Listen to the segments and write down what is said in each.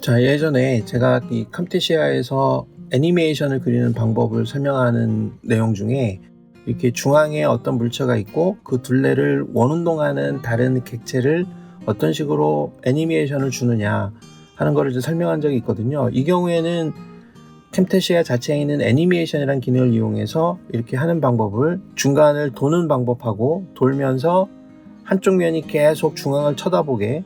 자, 예전에 제가 이 camtasia에서 애니메이션을 그리는 방법을 설명하는 내용 중에 이렇게 중앙에 어떤 물체가 있고 그 둘레를 원운동하는 다른 객체를 어떤 식으로 애니메이션을 주느냐 하는 거를 이제 설명한 적이 있거든요. 이 경우에는 camtasia 자체에 있는 애니메이션이라는 기능을 이용해서 이렇게 하는 방법을 중간을 도는 방법하고 돌면서 한쪽 면이 계속 중앙을 쳐다보게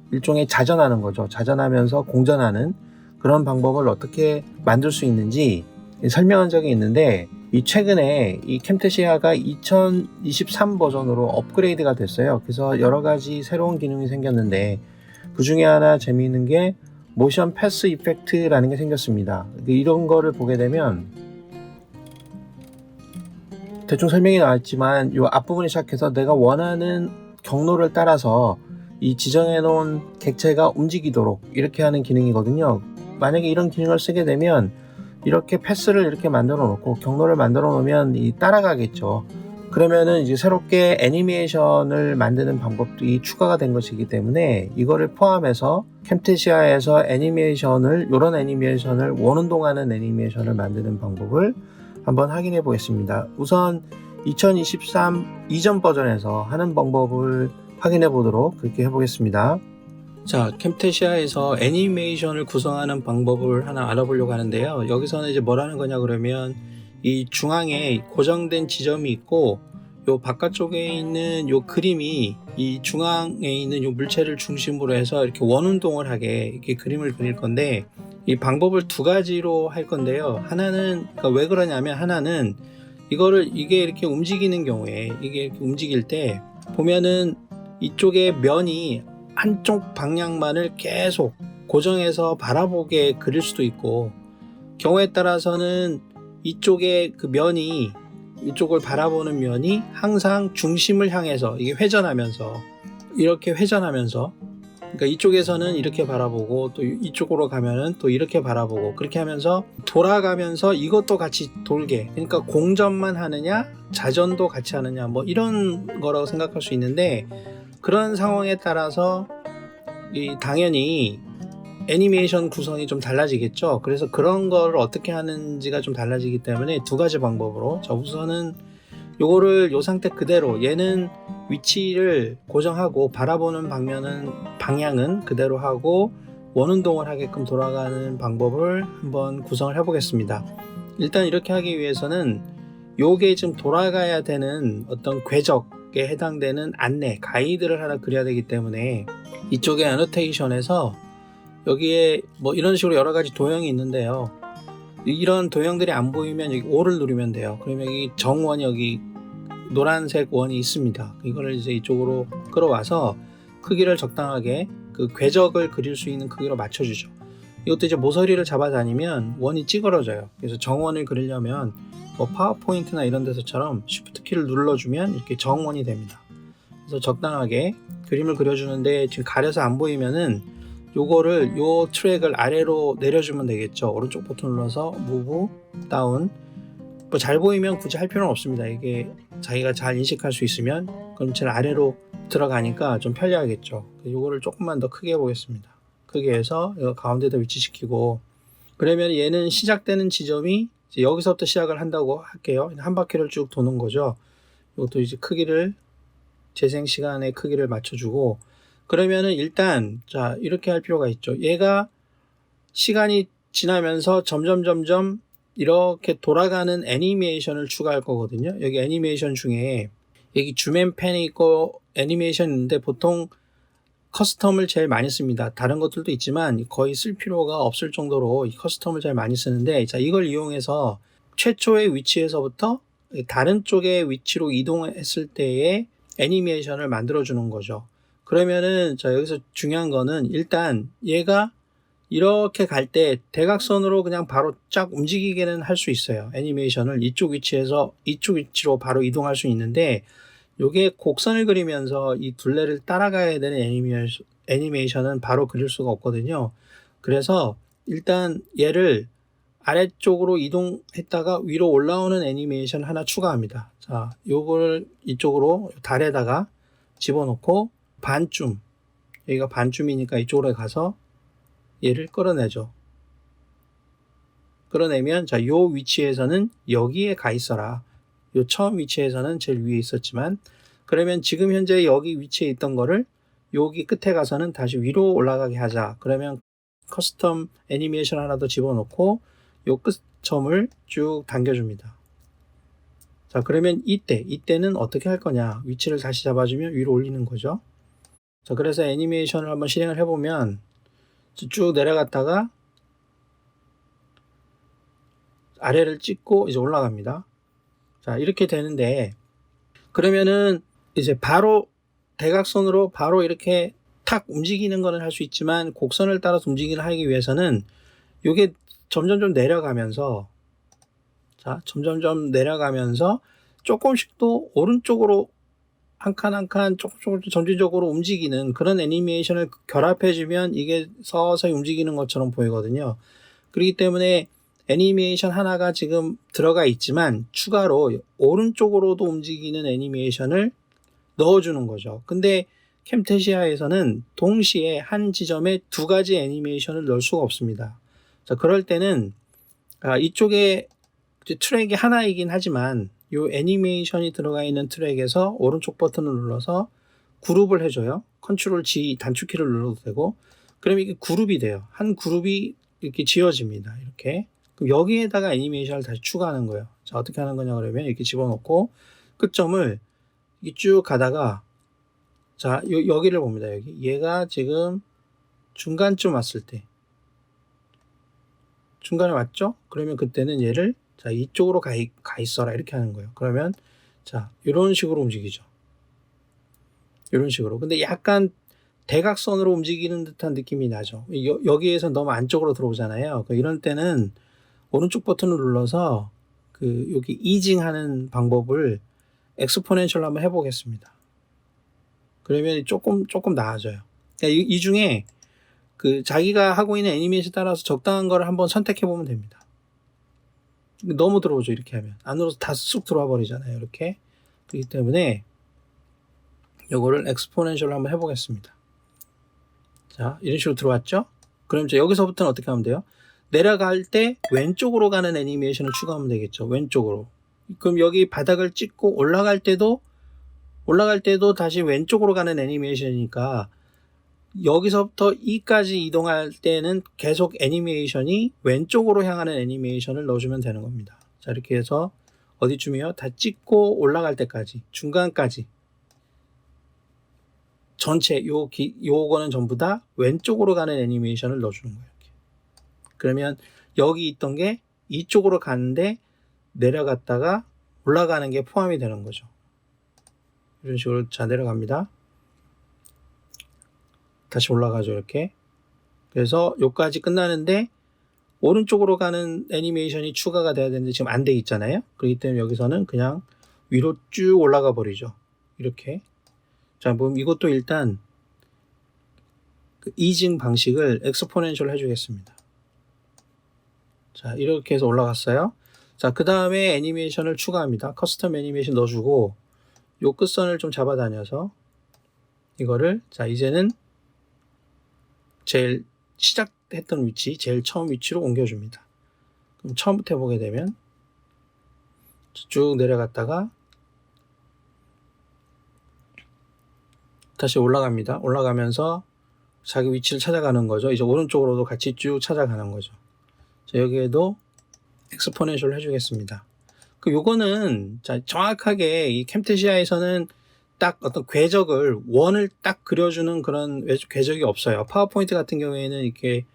일종의 자전하는 거죠. 자전하면서 공전하는 그런 방법을 어떻게 만들 수 있는지 설명한 적이 있는데, 이 최근에 이 camtasia가 2023 버전으로 업그레이드가 됐어요. 그래서 여러 가지 새로운 기능이 생겼는데 그 중에 하나 재미있는 게 모션 패스 이펙트라는 게 생겼습니다. 이런 거를 보게 되면 대충 설명이 나왔지만 이 앞부분에 시작해서 내가 원하는 경로를 따라서 이 지정해 놓은 객체가 움직이도록 이렇게 하는 기능이거든요. 만약에 이런 기능을 쓰게 되면 이렇게 패스를 이렇게 만들어 놓고 경로를 만들어 놓으면 따라가겠죠. 그러면은 이제 새롭게 애니메이션을 만드는 방법이 추가가 된 것이기 때문에 이거를 포함해서 camtasia에서 이런 애니메이션을 원운동하는 애니메이션을 만드는 방법을 한번 확인해 보겠습니다. 우선 2023 이전 버전에서 하는 방법을 확인해 보도록 그렇게 해보겠습니다. 자, camtasia에서 애니메이션을 구성하는 방법을 하나 알아보려고 하는데요. 여기서는 이제 뭐라는 거냐 그러면 이 중앙에 고정된 지점이 있고 요 바깥쪽에 있는 요 그림이 이 중앙에 있는 요 물체를 중심으로 해서 이렇게 원운동을 하게 이렇게 그림을 그릴 건데, 이 방법을 두 가지로 할 건데요. 하나는 그러니까 왜 그러냐면, 하나는 이게 이렇게 움직이는 경우에 이게 이렇게 움직일 때 보면은 이쪽에 면이 한쪽 방향만을 계속 고정해서 바라보게 그릴 수도 있고, 경우에 따라서는 이쪽에 그 면이 이쪽을 바라보는 면이 항상 중심을 향해서 이게 이렇게 회전하면서 그러니까 이쪽에서는 이렇게 바라보고 또 이쪽으로 가면은 또 이렇게 바라보고, 그렇게 하면서 돌아가면서 이것도 같이 돌게, 그러니까 공전만 하느냐 자전도 같이 하느냐 뭐 이런 거라고 생각할 수 있는데, 그런 상황에 따라서 당연히 애니메이션 구성이 좀 달라지겠죠. 그래서 그런 걸 어떻게 하는지가 좀 달라지기 때문에 두 가지 방법으로, 자, 우선은 요거를 요 상태 그대로 얘는 위치를 고정하고 바라보는 방향은 그대로 하고 원운동을 하게끔 돌아가는 방법을 한번 구성을 해 보겠습니다. 일단 이렇게 하기 위해서는 요게 지금 돌아가야 되는 어떤 궤적에 해당되는 안내 가이드를 하나 그려야 되기 때문에 이쪽에 애노테이션에서 여기에 뭐 이런 식으로 여러 가지 도형이 있는데요. 이런 도형들이 안 보이면 여기 O를 누르면 돼요. 그러면 여기 정원이 여기 노란색 원이 있습니다. 이거를 이제 이쪽으로 끌어와서 크기를 적당하게 그 궤적을 그릴 수 있는 크기로 맞춰주죠. 이것도 이제 모서리를 잡아다니면 원이 찌그러져요. 그래서 정원을 그리려면 뭐 파워포인트나 이런 데서처럼 Shift 키를 눌러주면 이렇게 정원이 됩니다. 그래서 적당하게 그림을 그려주는데 지금 가려서 안 보이면은 요거를 요 트랙을 아래로 내려주면 되겠죠. 오른쪽 버튼 눌러서 무브 다운. 뭐 잘 보이면 굳이 할 필요는 없습니다. 이게 자기가 잘 인식할 수 있으면 그럼 제일 아래로 들어가니까 좀 편리하겠죠. 요거를 조금만 더 크게 해보겠습니다. 크게 해서 이거 가운데다 위치시키고, 그러면 얘는 시작되는 지점이 이제 여기서부터 시작을 한다고 할게요. 한 바퀴를 쭉 도는 거죠. 이것도 이제 크기를 재생 시간의 크기를 맞춰주고, 그러면은 일단 자 이렇게 할 필요가 있죠. 얘가 시간이 지나면서 점점 이렇게 돌아가는 애니메이션을 추가할 거거든요. 여기 애니메이션 중에 여기 줌앤 팬이 있고 애니메이션 있는데 보통 커스텀을 제일 많이 씁니다. 다른 것들도 있지만 거의 쓸 필요가 없을 정도로 이 커스텀을 제일 많이 쓰는데, 자 이걸 이용해서 최초의 위치에서부터 다른 쪽의 위치로 이동했을 때의 애니메이션을 만들어 주는 거죠. 그러면은 자 여기서 중요한 거는 일단 얘가 이렇게 갈 때 대각선으로 그냥 바로 쫙 움직이게는 할 수 있어요. 애니메이션을 이쪽 위치에서 이쪽 위치로 바로 이동할 수 있는데, 요게 곡선을 그리면서 이 둘레를 따라가야 되는 애니메이션은 바로 그릴 수가 없거든요. 그래서 일단 얘를 아래쪽으로 이동했다가 위로 올라오는 애니메이션 하나 추가합니다. 자, 요걸 이쪽으로 달에다가 집어넣고 반쯤, 여기가 반쯤이니까 이쪽으로 가서 얘를 끌어내죠. 끌어내면 자, 요 위치에서는 여기에 가 있어라. 요 처음 위치에서는 제일 위에 있었지만, 그러면 지금 현재 여기 위치에 있던 거를 여기 끝에 가서는 다시 위로 올라가게 하자. 그러면 커스텀 애니메이션 하나 더 집어넣고 요 끝점을 쭉 당겨줍니다. 자, 그러면 이때는 어떻게 할 거냐? 위치를 다시 잡아주면 위로 올리는 거죠. 자, 그래서 애니메이션을 한번 실행을 해보면 쭉 내려갔다가 아래를 찍고 이제 올라갑니다. 자, 이렇게 되는데, 그러면은 이제 바로 대각선으로 바로 이렇게 탁 움직이는 거는 할 수 있지만, 곡선을 따라서 움직이를 하기 위해서는 이게 점점 좀 내려가면서, 자, 점점점 내려가면서 조금씩 또 오른쪽으로 한 칸 한 칸 조금 점진적으로 움직이는 그런 애니메이션을 결합해주면 이게 서서히 움직이는 것처럼 보이거든요. 그렇기 때문에 애니메이션 하나가 지금 들어가 있지만 추가로 오른쪽으로도 움직이는 애니메이션을 넣어주는 거죠. 근데 캠테시아에서는 동시에 한 지점에 두 가지 애니메이션을 넣을 수가 없습니다. 자, 그럴 때는 이쪽에 트랙이 하나이긴 하지만 이 애니메이션이 들어가 있는 트랙에서 오른쪽 버튼을 눌러서 그룹을 해줘요. 컨트롤 G 단축키를 눌러도 되고, 그럼 이게 그룹이 돼요. 한 그룹이 이렇게 지어집니다. 이렇게. 그럼 여기에다가 애니메이션을 다시 추가하는 거예요. 자, 어떻게 하는 거냐 그러면 이렇게 집어넣고 끝점을 쭉 가다가, 자, 여기를 봅니다. 여기. 얘가 지금 중간쯤 왔을 때, 중간에 왔죠? 그러면 그때는 얘를 자, 이쪽으로 가 있어라 이렇게 하는 거예요. 그러면 자, 이런 식으로 움직이죠. 이런 식으로. 근데 약간 대각선으로 움직이는 듯한 느낌이 나죠. 여기에서 너무 안쪽으로 들어오잖아요. 이런 때는 오른쪽 버튼을 눌러서 여기 이징하는 방법을 엑스포넨셜로 한번 해보겠습니다. 그러면 조금 나아져요. 그러니까 이 중에 자기가 하고 있는 애니메이션에 따라서 적당한 거를 한번 선택해 보면 됩니다. 너무 들어오죠. 이렇게 하면 안으로 다 쑥 들어와 버리잖아요. 이렇게. 그렇기 때문에 요거를 엑스포넨셜로 한번 해보겠습니다. 자, 이런 식으로 들어왔죠? 그럼 이제 여기서부터는 어떻게 하면 돼요? 내려갈 때 왼쪽으로 가는 애니메이션을 추가하면 되겠죠. 왼쪽으로. 그럼 여기 바닥을 찍고 올라갈 때도 다시 왼쪽으로 가는 애니메이션이니까 여기서부터 이까지 이동할 때는 계속 애니메이션이 왼쪽으로 향하는 애니메이션을 넣어주면 되는 겁니다. 자, 이렇게 해서 어디쯤이요? 다 찍고 올라갈 때까지, 중간까지 전체 요거는 전부 다 왼쪽으로 가는 애니메이션을 넣어주는 거예요. 이렇게. 그러면 여기 있던 게 이쪽으로 가는데 내려갔다가 올라가는 게 포함이 되는 거죠. 이런 식으로 자 내려갑니다. 다시 올라가죠. 이렇게. 그래서 여기까지 끝나는데 오른쪽으로 가는 애니메이션이 추가가 돼야 되는데 지금 안 돼 있잖아요. 그렇기 때문에 여기서는 그냥 위로 쭉 올라가 버리죠. 이렇게. 자, 그럼 이것도 일단 이징 방식을 엑스포넨셜로 해주겠습니다. 자, 이렇게 해서 올라갔어요. 자, 그 다음에 애니메이션을 추가합니다. 커스텀 애니메이션 넣어주고 요 끝선을 좀 잡아다녀서 이거를 자 이제는 제일 시작했던 위치, 제일 처음 위치로 옮겨줍니다. 그럼 처음부터 해보게 되면 쭉 내려갔다가 다시 올라갑니다. 올라가면서 자기 위치를 찾아가는 거죠. 이제 오른쪽으로도 같이 쭉 찾아가는 거죠. 자, 여기에도 엑스포넨셜로 해주겠습니다. 요거는 자, 정확하게 이 캠테시아에서는 딱 어떤 궤적을 원을 딱 그려주는 그런 궤적이 없어요. 파워포인트 같은 경우에는 이렇게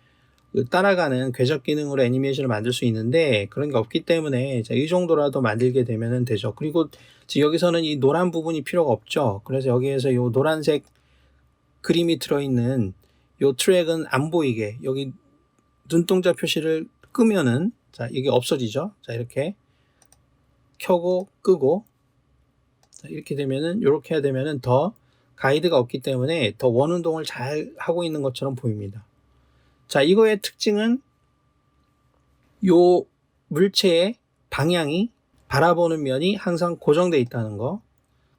따라가는 궤적 기능으로 애니메이션을 만들 수 있는데 그런 게 없기 때문에 자, 이 정도라도 만들게 되면 되죠. 그리고 여기서는 이 노란 부분이 필요가 없죠. 그래서 여기에서 이 노란색 그림이 들어있는 이 트랙은 안 보이게 여기 눈동자 표시를 끄면은 자, 이게 없어지죠. 자, 이렇게 켜고 끄고 자, 이렇게 되면은 이렇게 해야 되면은 더 가이드가 없기 때문에 더 원운동을 잘 하고 있는 것처럼 보입니다. 자, 이거의 특징은 요 물체의 방향이 바라보는 면이 항상 고정되어 있다는 거.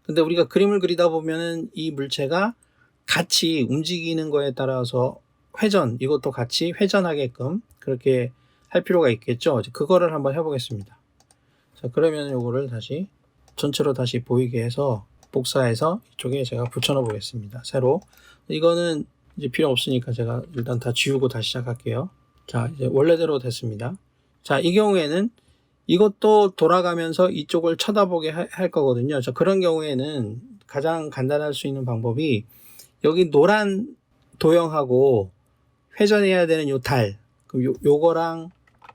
근데 우리가 그림을 그리다 보면은 이 물체가 같이 움직이는 거에 따라서 회전, 이것도 같이 회전하게끔 그렇게 할 필요가 있겠죠. 그거를 한번 해보겠습니다. 자, 그러면 요거를 다시 전체로 다시 보이게 해서 복사해서 이쪽에 제가 붙여넣어 보겠습니다. 새로. 이거는 이제 필요 없으니까 제가 일단 다 지우고 다시 시작할게요. 자, 이제 원래대로 됐습니다. 자, 이 경우에는 이것도 돌아가면서 이쪽을 쳐다보게 할 거거든요. 자, 그런 경우에는 가장 간단할 수 있는 방법이 여기 노란 도형하고 회전해야 되는 요 달, 그럼 요거랑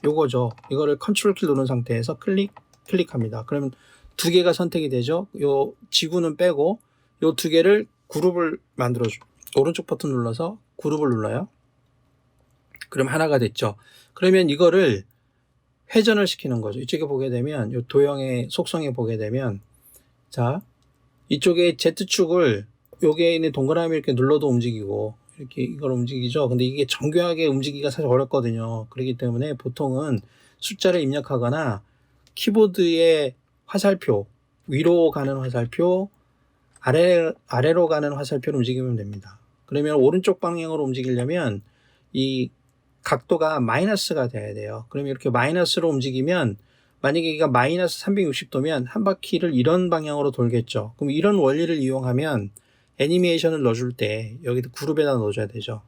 요거죠. 이거를 컨트롤 키 누른 상태에서 클릭합니다. 그러면 두 개가 선택이 되죠. 요 지구는 빼고 요 두 개를 그룹을 만들어줘. 오른쪽 버튼 눌러서 그룹을 눌러요. 그럼 하나가 됐죠. 그러면 이거를 회전을 시키는 거죠. 이쪽에 보게 되면 요 도형의 속성에 보게 되면 자, 이쪽에 Z축을 여기에 있는 동그라미 이렇게 눌러도 움직이고 이렇게 이걸 움직이죠. 근데 이게 정교하게 움직이기가 사실 어렵거든요. 그렇기 때문에 보통은 숫자를 입력하거나 키보드의 화살표, 위로 가는 화살표, 아래로 가는 화살표를 움직이면 됩니다. 그러면 오른쪽 방향으로 움직이려면 이 각도가 마이너스가 돼야 돼요. 그러면 이렇게 마이너스로 움직이면 만약에 여기가 마이너스 360도면 한 바퀴를 이런 방향으로 돌겠죠. 그럼 이런 원리를 이용하면 애니메이션을 넣어줄 때 여기도 그룹에다 넣어줘야 되죠.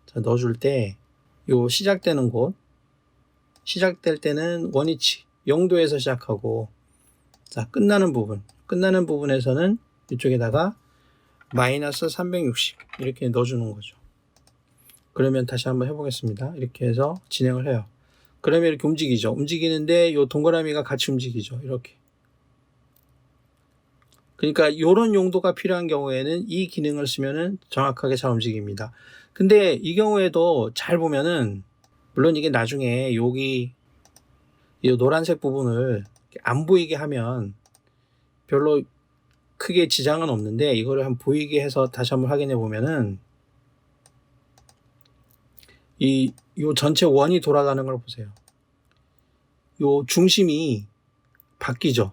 자, 넣어줄 때 요 시작되는 곳, 시작될 때는 원위치 0도에서 시작하고 자, 끝나는 부분에서는 이쪽에다가 마이너스 360 이렇게 넣어주는 거죠. 그러면 다시 한번 해보겠습니다. 이렇게 해서 진행을 해요. 그러면 이렇게 움직이죠. 움직이는데 요 동그라미가 같이 움직이죠. 이렇게. 그러니까 이런 용도가 필요한 경우에는 이 기능을 쓰면은 정확하게 잘 움직입니다. 근데 이 경우에도 잘 보면은 물론 이게 나중에 여기 이 노란색 부분을 안 보이게 하면 별로 크게 지장은 없는데 이거를 한번 보이게 해서 다시 한번 확인해 보면은 요 전체 원이 돌아가는 걸 보세요. 요 중심이 바뀌죠.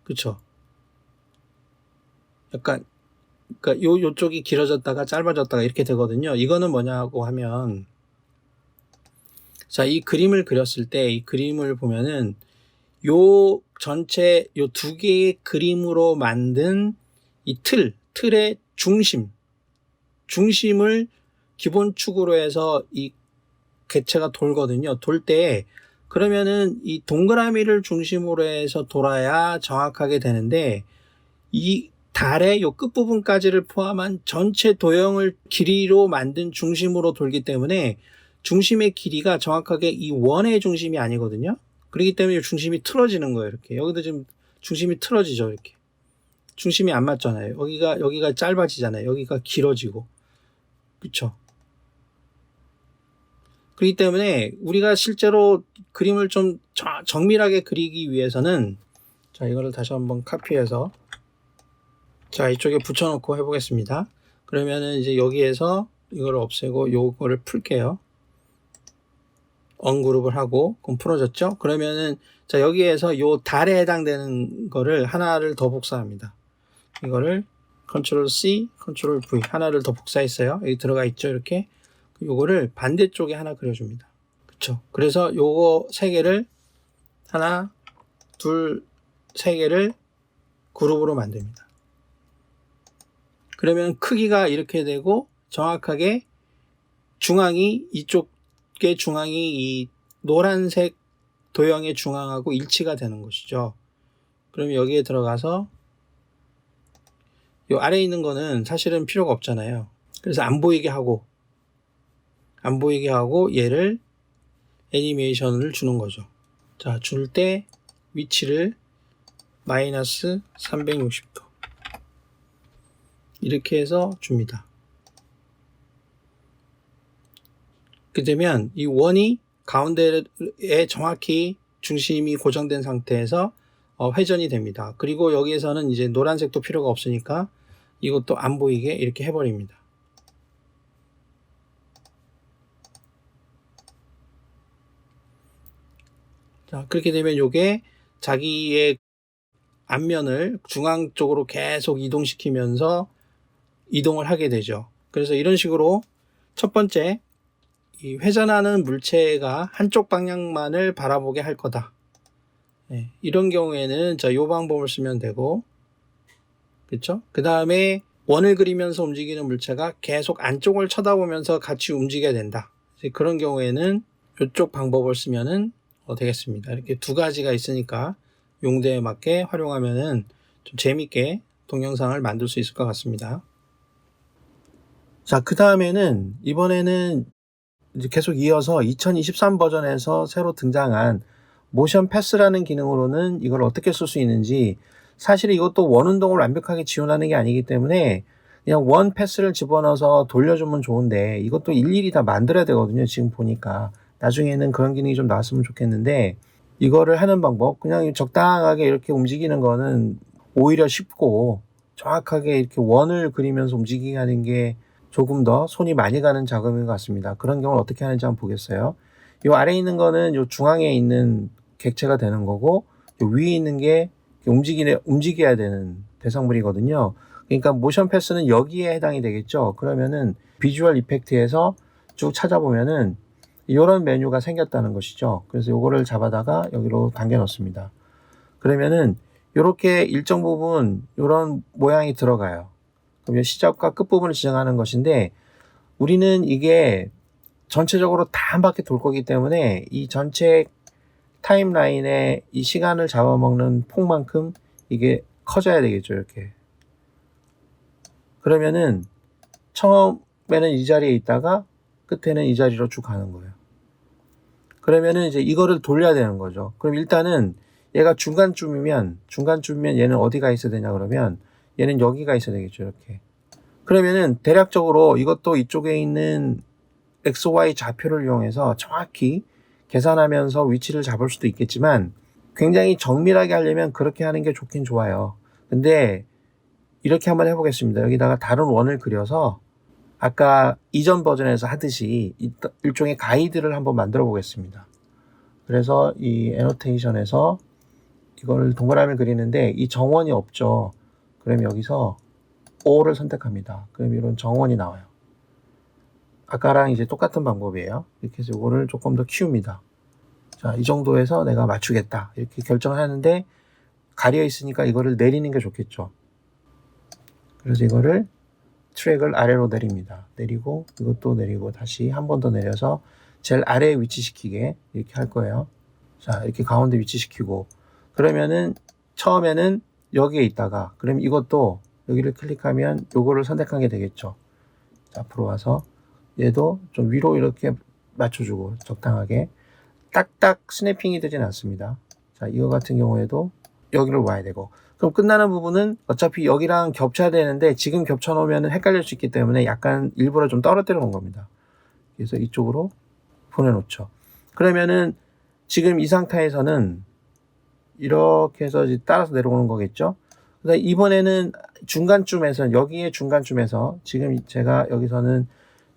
그쵸? 약간, 그러니까 요쪽이 길어졌다가 짧아졌다가 이렇게 되거든요. 이거는 뭐냐고 하면, 자, 이 그림을 그렸을 때, 이 그림을 보면은, 요 전체, 요 두 개의 그림으로 만든 이 틀의 중심을 기본축으로 해서 이 객체가 돌거든요. 돌 때, 그러면은 이 동그라미를 중심으로 해서 돌아야 정확하게 되는데, 이 달의 요 끝부분까지를 포함한 전체 도형을 길이로 만든 중심으로 돌기 때문에 중심의 길이가 정확하게 이 원의 중심이 아니거든요. 그렇기 때문에 중심이 틀어지는 거예요. 이렇게 여기도 지금 중심이 틀어지죠. 이렇게 중심이 안 맞잖아요. 여기가 짧아지잖아요. 여기가 길어지고 그렇죠. 그렇기 때문에 우리가 실제로 그림을 좀 정밀하게 그리기 위해서는 자, 이거를 다시 한번 카피해서 자, 이쪽에 붙여놓고 해보겠습니다. 그러면은 이제 여기에서 이걸 없애고 요거를 풀게요. 언그룹을 하고 그럼 풀어졌죠? 그러면은 자, 여기에서 요 달에 해당되는 거를 하나를 더 복사합니다. 이거를 컨트롤 C, 컨트롤 V 하나를 더 복사했어요. 여기 들어가 있죠, 이렇게. 요거를 반대쪽에 하나 그려줍니다. 그쵸? 그래서 요거 세 개를 하나, 둘, 세 개를 그룹으로 만듭니다. 그러면 크기가 이렇게 되고 정확하게 중앙이 이쪽의 중앙이 이 노란색 도형의 중앙하고 일치가 되는 것이죠. 그럼 여기에 들어가서 이 아래에 있는 거는 사실은 필요가 없잖아요. 그래서 안 보이게 하고 얘를 애니메이션을 주는 거죠. 자, 줄 때 위치를 마이너스 360도 이렇게 해서 줍니다. 그러면 이 원이 가운데에 정확히 중심이 고정된 상태에서 회전이 됩니다. 그리고 여기에서는 이제 노란색도 필요가 없으니까 이것도 안 보이게 이렇게 해버립니다. 자, 그렇게 되면 이게 자기의 앞면을 중앙 쪽으로 계속 이동시키면서 이동을 하게 되죠. 그래서 이런 식으로 첫 번째, 이 회전하는 물체가 한쪽 방향만을 바라보게 할 거다. 이런 경우에는 이 방법을 쓰면 되고, 그렇죠? 그 다음에 원을 그리면서 움직이는 물체가 계속 안쪽을 쳐다보면서 같이 움직여야 된다. 그런 경우에는 이쪽 방법을 쓰면 되겠습니다. 이렇게 두 가지가 있으니까 용도에 맞게 활용하면은 좀 재밌게 동영상을 만들 수 있을 것 같습니다. 자, 그 다음에는 이번에는 이제 계속 이어서 2023 버전에서 새로 등장한 모션 패스라는 기능으로는 이걸 어떻게 쓸 수 있는지, 사실 이것도 원 운동을 완벽하게 지원하는 게 아니기 때문에 그냥 원 패스를 집어넣어서 돌려주면 좋은데 이것도 일일이 다 만들어야 되거든요. 지금 보니까 나중에는 그런 기능이 좀 나왔으면 좋겠는데, 이거를 하는 방법, 그냥 적당하게 이렇게 움직이는 거는 오히려 쉽고 정확하게 이렇게 원을 그리면서 움직이게 하는 게 조금 더 손이 많이 가는 작업인 것 같습니다. 그런 경우는 어떻게 하는지 한번 보겠어요. 이 아래에 있는 거는 이 중앙에 있는 객체가 되는 거고, 이 위에 있는 게 움직여야 되는 대상물이거든요. 그러니까 모션 패스는 여기에 해당이 되겠죠. 그러면은 비주얼 이펙트에서 쭉 찾아보면은 이런 메뉴가 생겼다는 것이죠. 그래서 이거를 잡아다가 여기로 당겨 넣습니다. 그러면은 이렇게 일정 부분 이런 모양이 들어가요. 그러면 시작과 끝부분을 지정하는 것인데, 우리는 이게 전체적으로 다 한 바퀴 돌 거기 때문에 이 전체 타임라인에 이 시간을 잡아먹는 폭만큼 이게 커져야 되겠죠. 이렇게. 그러면은 처음에는 이 자리에 있다가 끝에는 이 자리로 쭉 가는 거예요. 그러면은 이제 이거를 돌려야 되는 거죠. 그럼 일단은 얘가 중간쯤이면 얘는 어디가 있어야 되냐 그러면 얘는 여기가 있어야 되겠죠. 이렇게. 그러면은 대략적으로 이것도 이쪽에 있는 XY 좌표를 이용해서 정확히 계산하면서 위치를 잡을 수도 있겠지만, 굉장히 정밀하게 하려면 그렇게 하는 게 좋긴 좋아요. 근데 이렇게 한번 해보겠습니다. 여기다가 다른 원을 그려서 아까 이전 버전에서 하듯이 일종의 가이드를 한번 만들어 보겠습니다. 그래서 이 애노테이션에서 이걸 동그라미를 그리는데 이 정원이 없죠. 그럼 여기서 O를 선택합니다. 그럼 이런 정원이 나와요. 아까랑 이제 똑같은 방법이에요. 이렇게 해서 이거를 조금 더 키웁니다. 자, 이 정도에서 내가 맞추겠다. 이렇게 결정을 하는데 가려 있으니까 이거를 내리는 게 좋겠죠. 그래서 이거를 트랙을 아래로 내립니다. 내리고 이것도 내리고 다시 한 번 더 내려서 제일 아래에 위치시키게 이렇게 할 거예요. 자, 이렇게 가운데 위치시키고, 그러면은 처음에는 여기에 있다가, 그럼 이것도 여기를 클릭하면 요거를 선택하게 되겠죠. 자, 앞으로 와서 얘도 좀 위로 이렇게 맞춰주고 적당하게 딱딱 스냅핑이 되진 않습니다. 자, 이거 같은 경우에도 여기로 와야 되고, 그럼 끝나는 부분은 어차피 여기랑 겹쳐야 되는데 지금 겹쳐 놓으면 헷갈릴 수 있기 때문에 약간 일부러 좀 떨어뜨려 놓은 겁니다. 그래서 이쪽으로 보내놓죠. 그러면은 지금 이 상태에서는 이렇게 해서 이제 따라서 내려오는 거겠죠. 그래서 이번에는 중간쯤에서, 여기에 중간쯤에서 지금 제가 여기서는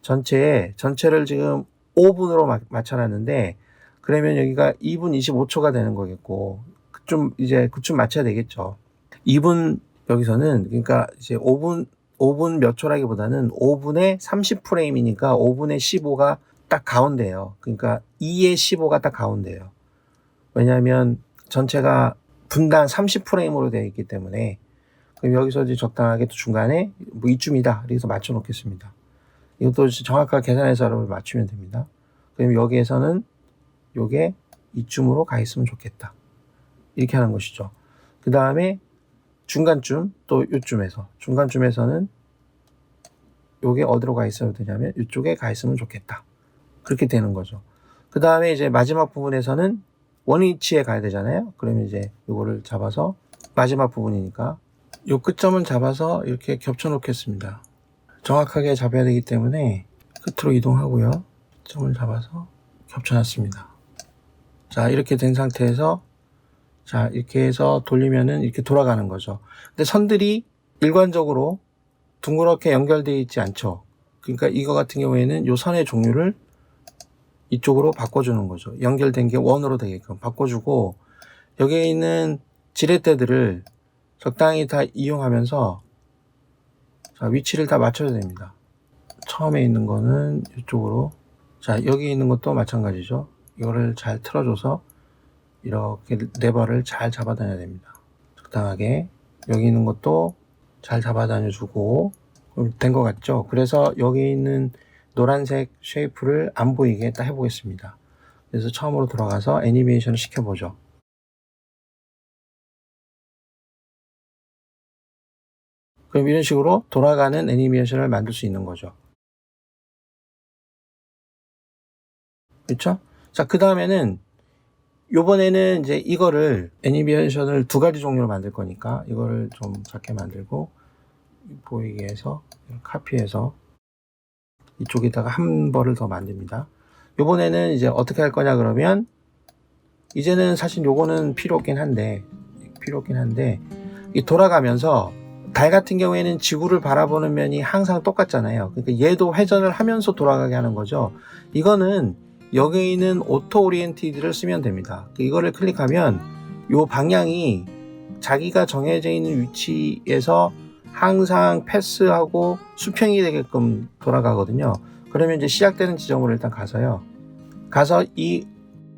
전체를 지금 5분으로 맞춰놨는데, 그러면 여기가 2분 25초가 되는 거겠고, 그쯤 맞춰야 되겠죠. 2분, 여기서는, 그러니까 이제 5분 몇 초라기보다는 5분에 30프레임이니까 5분에 15가 딱 가운데예요. 그러니까 2에 15가 딱 가운데예요. 왜냐하면 전체가 분당 30프레임으로 되어 있기 때문에. 그럼 여기서 이제 적당하게 또 중간에 뭐 이쯤이다. 그래서 맞춰 놓겠습니다. 이것도 정확하게 계산해서 여러분 맞추면 됩니다. 그럼 여기에서는 요게 이쯤으로 가 있으면 좋겠다. 이렇게 하는 것이죠. 그 다음에 중간쯤, 또 요쯤에서, 중간쯤에서는 요게 어디로 가 있어야 되냐면 이쪽에 가 있으면 좋겠다. 그렇게 되는 거죠. 그 다음에 이제 마지막 부분에서는 원위치에 가야 되잖아요. 그러면 이제 요거를 잡아서 마지막 부분이니까 요 끝점을 잡아서 이렇게 겹쳐 놓겠습니다. 정확하게 잡아야 되기 때문에 끝으로 이동하고요. 점을 잡아서 겹쳐 놨습니다. 자, 이렇게 된 상태에서, 자, 이렇게 해서 돌리면은 이렇게 돌아가는 거죠. 근데 선들이 일관적으로 둥그렇게 연결되어 있지 않죠. 그러니까 이거 같은 경우에는 요 선의 종류를 이쪽으로 바꿔주는 거죠. 연결된 게 원으로 되게끔 바꿔주고, 여기에 있는 지렛대들을 적당히 다 이용하면서, 자, 위치를 다 맞춰야 됩니다. 처음에 있는 거는 이쪽으로, 자 여기 있는 것도 마찬가지죠. 이거를 잘 틀어줘서 이렇게 레버를 잘 잡아다녀야 됩니다. 적당하게. 여기 있는 것도 잘 잡아다녀주고 된 것 같죠? 그래서 여기 있는 노란색 쉐이프를 안 보이게 딱 해보겠습니다. 그래서 처음으로 들어가서 애니메이션을 시켜보죠. 그럼 이런 식으로 돌아가는 애니메이션을 만들 수 있는 거죠. 그렇죠? 자, 그 다음에는 요번에는 이제 이거를 애니메이션을 두 가지 종류로 만들 거니까 이거를 좀 작게 만들고 보이게 해서 카피해서 이쪽에다가 한 벌을 더 만듭니다. 요번에는 이제 어떻게 할 거냐 그러면 이제는 사실 요거는 필요 없긴 한데 이 돌아가면서 달 같은 경우에는 지구를 바라보는 면이 항상 똑같잖아요. 그러니까 얘도 회전을 하면서 돌아가게 하는 거죠. 이거는 여기 있는 오토 오리엔티드를 쓰면 됩니다. 이거를 클릭하면 요 방향이 자기가 정해져 있는 위치에서 항상 패스하고 수평이 되게끔 돌아가거든요. 그러면 이제 시작되는 지점으로 일단 가서 이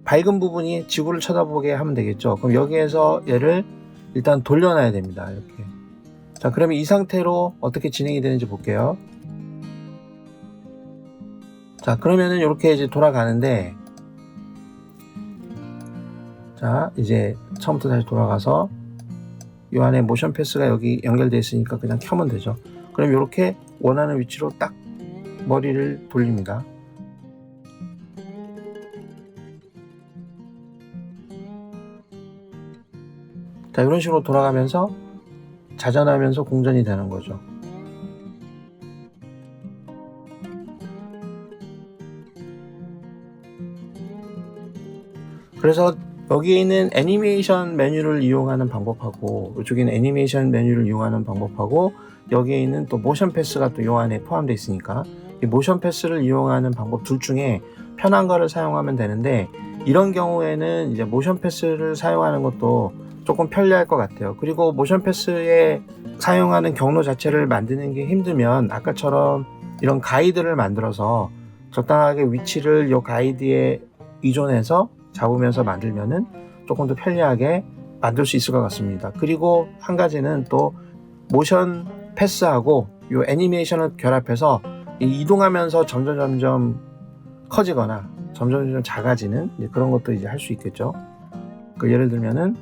밝은 부분이 지구를 쳐다보게 하면 되겠죠. 그럼 여기에서 얘를 일단 돌려놔야 됩니다. 이렇게. 자, 그러면 이 상태로 어떻게 진행이 되는지 볼게요. 자, 그러면은 이렇게 이제 돌아가는데, 자, 이제 처음부터 다시 돌아가서 이 안에 모션 패스가 여기 연결되어 있으니까 그냥 켜면 되죠. 그럼 이렇게 원하는 위치로 딱 머리를 돌립니다. 자, 이런 식으로 돌아가면서 자전하면서 공전이 되는 거죠. 그래서 여기에 있는 애니메이션 메뉴를 이용하는 방법하고 이쪽에는 애니메이션 메뉴를 이용하는 방법하고 여기에 있는 또 모션 패스가 또 이 안에 포함되어 있으니까 이 모션 패스를 이용하는 방법 둘 중에 편한 거를 사용하면 되는데, 이런 경우에는 이제 모션 패스를 사용하는 것도 조금 편리할 것 같아요. 그리고 모션 패스에 사용하는 경로 자체를 만드는 게 힘들면 아까처럼 이런 가이드를 만들어서 적당하게 위치를 이 가이드에 의존해서 잡으면서 만들면은 조금 더 편리하게 만들 수 있을 것 같습니다. 그리고 한 가지는 또 모션 패스하고 이 애니메이션을 결합해서 이동하면서 점점 커지거나 점점 작아지는 그런 것도 이제 할 수 있겠죠. 그 예를 들면은,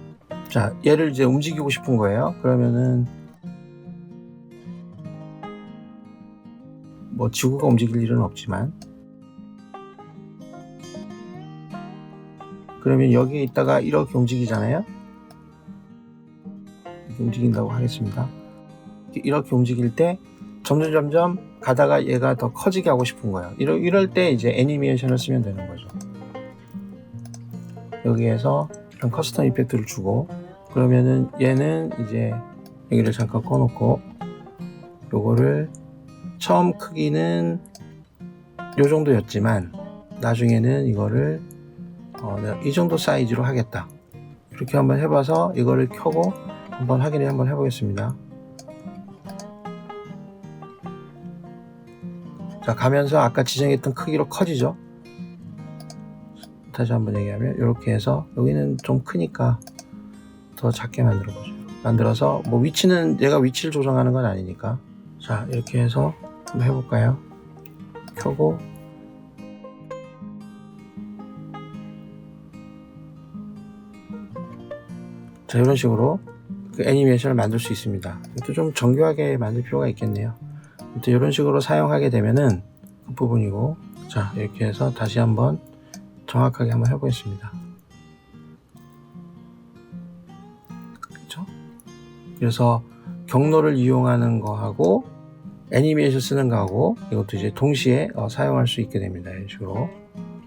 자, 얘를 이제 움직이고 싶은 거예요. 그러면은 뭐 지구가 움직일 일은 없지만, 그러면 여기에 있다가 이렇게 움직이잖아요. 이렇게 움직인다고 하겠습니다. 이렇게 움직일 때 점점 가다가 얘가 더 커지게 하고 싶은 거예요. 이럴 때 이제 애니메이션을 쓰면 되는 거죠. 여기에서 이런 커스텀 이펙트를 주고, 그러면은 얘는 이제 여기를 잠깐 꺼놓고 요거를 처음 크기는 요 정도였지만 나중에는 이거를 내가 이 정도 사이즈로 하겠다. 이렇게 한번 해봐서 이거를 켜고 한번 확인을 한번 해보겠습니다. 자, 가면서 아까 지정했던 크기로 커지죠. 다시 한번 얘기하면 이렇게 해서 여기는 좀 크니까 더 작게 만들어보죠. 만들어서 뭐 위치는 얘가 위치를 조정하는 건 아니니까, 자 이렇게 해서 한번 해볼까요? 켜고 자, 이런 식으로 그 애니메이션을 만들 수 있습니다. 또 좀 정교하게 만들 필요가 있겠네요. 아무튼 이런 식으로 사용하게 되면은 그 부분이고, 자 이렇게 해서 다시 한번 정확하게 한번 해보겠습니다. 그렇죠? 그래서 경로를 이용하는 거하고 애니메이션 쓰는 거하고 이것도 이제 동시에 사용할 수 있게 됩니다. 이런 식으로.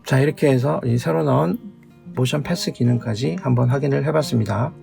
자, 이렇게 해서 이 새로 나온 모션 패스 기능까지 한번 확인을 해봤습니다.